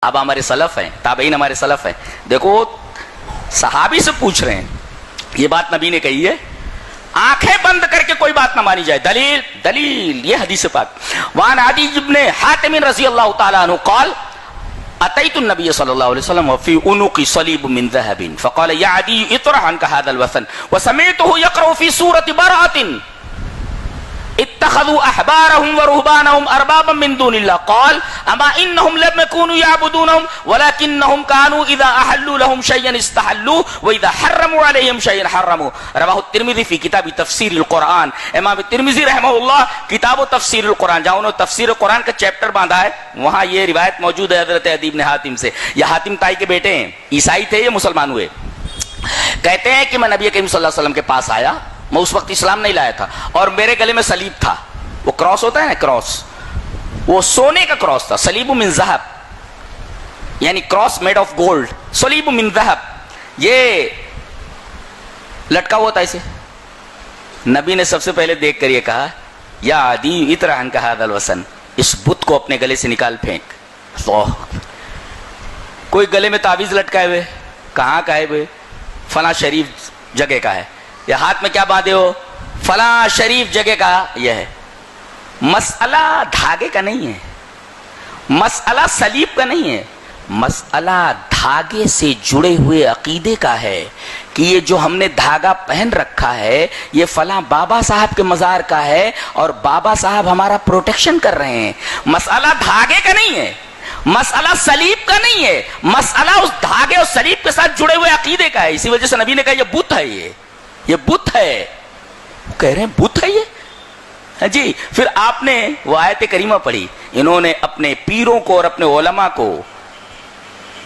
اب ہمارے سلف ہیں، تابعین ہمارے سلف ہیں. دیکھو صحابی سے پوچھ رہے ہیں یہ بات نبی نے کہی ہے، آنکھیں بند کر کے کوئی بات نہ مانی جائے. دلیل دلیل یہ حدیث پاک. وعن عدی بن حاتم رضی اللہ تعالی عنہ قال اتيت النبي صلى الله عليه وسلم وفي عنقي صليب من ذهب فقال يا عدي اطرح عنك هذا الوثن وسمعته يقرأ في سورة براءة اتخذوا احبارهم ورهبانهم اربابا من دون الله قال اما انهم لم يكونوا يعبدونهم ولكنهم كانوا اذا احلوا لهم شيئا استحلوه واذا حرموا عليهم شيئا حرموا. رواه الترمذي في كتاب تفسير القرآن. امام ترمذی رحمہ اللہ کتاب و تفسیر القرآن، جہاں انہوں نے تفسیر قرآن کا چیپٹر باندھا ہے، وہاں یہ روایت موجود ہے حضرت عدی بن حاتم سے. یہ حاتم تائی کے بیٹے ہیں، عیسائی تھے، یہ مسلمان ہوئے. کہتے ہیں کہ میں نبی کریم صلی اللہ علیہ وسلم کے پاس آیا، میں اس وقت اسلام نہیں لایا تھا، اور میرے گلے میں صلیب تھا. وہ کراس ہوتا ہے نا، کراس، وہ سونے کا کراس تھا. صلیب من ذہب یعنی کراس میڈ آف گولڈ. صلیب من ذہب یہ لٹکا ہوا تھا اسے. نبی نے سب سے پہلے دیکھ کر یہ کہا یا عدی اطرح عنک ھذا الوثن، اس بت کو اپنے گلے سے نکال پھینک. اللہ، کوئی گلے میں تعویذ لٹکائے ہوئے، کہاں کا ہے وہ؟ فلاں شریف جگہ کا ہے. یا ہاتھ میں کیا باندھے ہو؟ فلاں شریف جگہ کا یہ ہے. مسئلہ دھاگے کا نہیں ہے، مسئلہ صلیب کا نہیں ہے، مسئلہ دھاگے سے جڑے ہوئے عقیدے کا ہے کہ یہ جو ہم نے دھاگا پہن رکھا ہے یہ فلاں بابا صاحب کے مزار کا ہے اور بابا صاحب ہمارا پروٹیکشن کر رہے ہیں. مسئلہ دھاگے کا نہیں ہے، مسئلہ صلیب کا نہیں ہے، مسئلہ اس دھاگے اور صلیب کے ساتھ جڑے ہوئے عقیدے کا ہے. اسی وجہ سے نبی نے کہا یہ بت ہے، یہ بت ہے. کہہ رہے ہیں بت ہے یہ جی. پھر آپ نے وہ آیت کریمہ پڑھی، انہوں نے اپنے پیروں کو اور اپنے علماء کو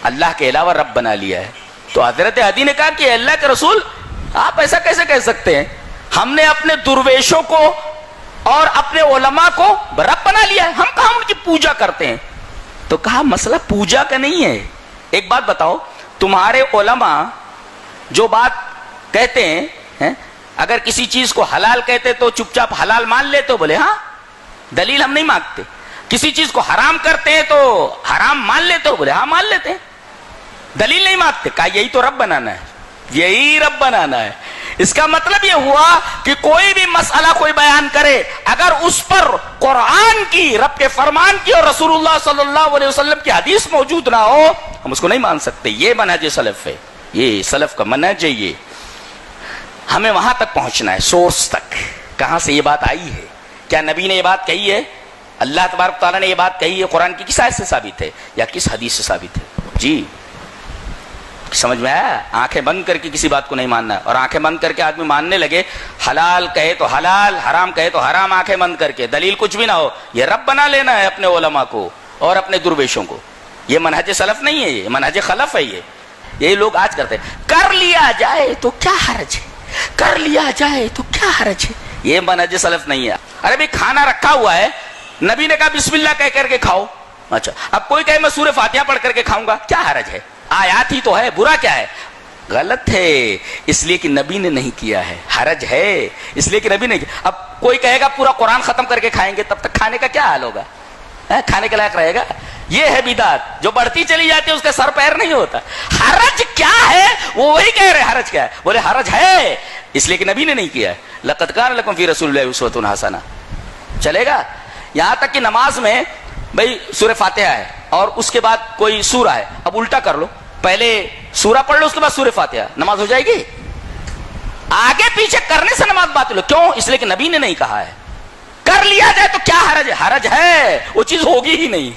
اللہ کے علاوہ رب بنا لیا ہے. تو حضرت عدی نے کہا کہ اللہ کے رسول آپ ایسا کیسے کہہ سکتے ہیں؟ ہم نے اپنے درویشوں کو اور اپنے علماء کو رب بنا لیا ہے، ہم کہاں ان کی پوجا کرتے ہیں. تو کہا مسئلہ پوجا کا نہیں ہے. ایک بات بتاؤ، تمہارے علماء جو بات کہتے ہیں، اگر کسی چیز کو حلال کہتے تو چپ چاپ حلال مان لیتے ہو؟ بولے ہاں، دلیل ہم نہیں مانگتے. کسی چیز کو حرام کرتے ہیں تو حرام مان لیتے ہو؟ بولے ہاں مان لیتے ہیں، دلیل نہیں مانگتے. کہا یہی تو رب بنانا ہے، یہی رب بنانا ہے. اس کا مطلب یہ ہوا کہ کوئی بھی مسئلہ کوئی بیان کرے، اگر اس پر قرآن کی، رب کے فرمان کی اور رسول اللہ صلی اللہ علیہ وسلم کی حدیث موجود نہ ہو، ہم اس کو نہیں مان سکتے. یہ منہج سلف ہے، یہ سلف کا منہج ہے. یہ ہمیں وہاں تک پہنچنا ہے، سورس تک. کہاں سے یہ بات آئی ہے؟ کیا نبی نے یہ بات کہی ہے؟ اللہ تبارک تعالیٰ نے یہ بات کہی ہے؟ قرآن کی کس آیت سے ثابت ہے یا کس حدیث سے ثابت ہے؟ جی سمجھ میں آیا؟ آنکھیں بند کر کے کسی بات کو نہیں ماننا ہے. اور آنکھیں بند کر کے آدمی ماننے لگے، حلال کہے تو حلال، حرام کہے تو حرام، آنکھیں بند کر کے، دلیل کچھ بھی نہ ہو، یہ رب بنا لینا ہے اپنے علماء کو اور اپنے درویشوں کو. یہ منہج سلف نہیں ہے، یہ منہج خلف ہے. یہ لوگ آج کرتے ہیں، کر لیا جائے تو کیا حرج ہے، کر لیا جائے تو کیا حرج ہے. یہ منہج سلف نہیں ہے. ارے بھائی کھانا رکھا ہوا ہے، نبی نے کہا بسم اللہ کہہ کر کے کھاؤ. اچھا اب کوئی کہے میں سورہ فاتحہ پڑھ کر کے کھاؤں گا، کیا حرج ہے؟ آیات ہی تو ہے، برا کیا ہے؟ غلط ہے اس لیے کہ نبی نے نہیں کیا ہے. حرج ہے اس لیے کہ نبی نے کیا. اب کوئی کہے گا پورا قرآن ختم کر کے کھائیں گے، تب تک کھانے کا کیا حال ہوگا؟ کھانے کے لائق رہے گا؟ یہ ہے بدعت جو بڑھتی چلی جاتی ہے، اس کا سر پیر نہیں ہوتا. حرج کیا ہے؟ وہ وہی کہہ رہے حرج کیا ہے. بولے حرج ہے اس لیے کہ نبی نے نہیں کیا ہے. لقد کان لکم فی رسول اللہ اسوۃ حسنہ. چلے گا؟ یہاں تک کہ نماز میں بھائی سورہ فاتحہ ہے اور اس کے بعد کوئی سورہ ہے، اب الٹا کر لو، پہلے سورہ پڑھ لو اس کے بعد سورہ فاتحہ، نماز ہو جائے گی؟ آگے پیچھے کرنے سے نماز باطل ہو. کیوں؟ اس لیے کہ نبی نے نہیں کہا ہے. کر لیا جائے تو کیا حرج ہے؟ حرج ہے، وہ چیز ہوگی ہی نہیں.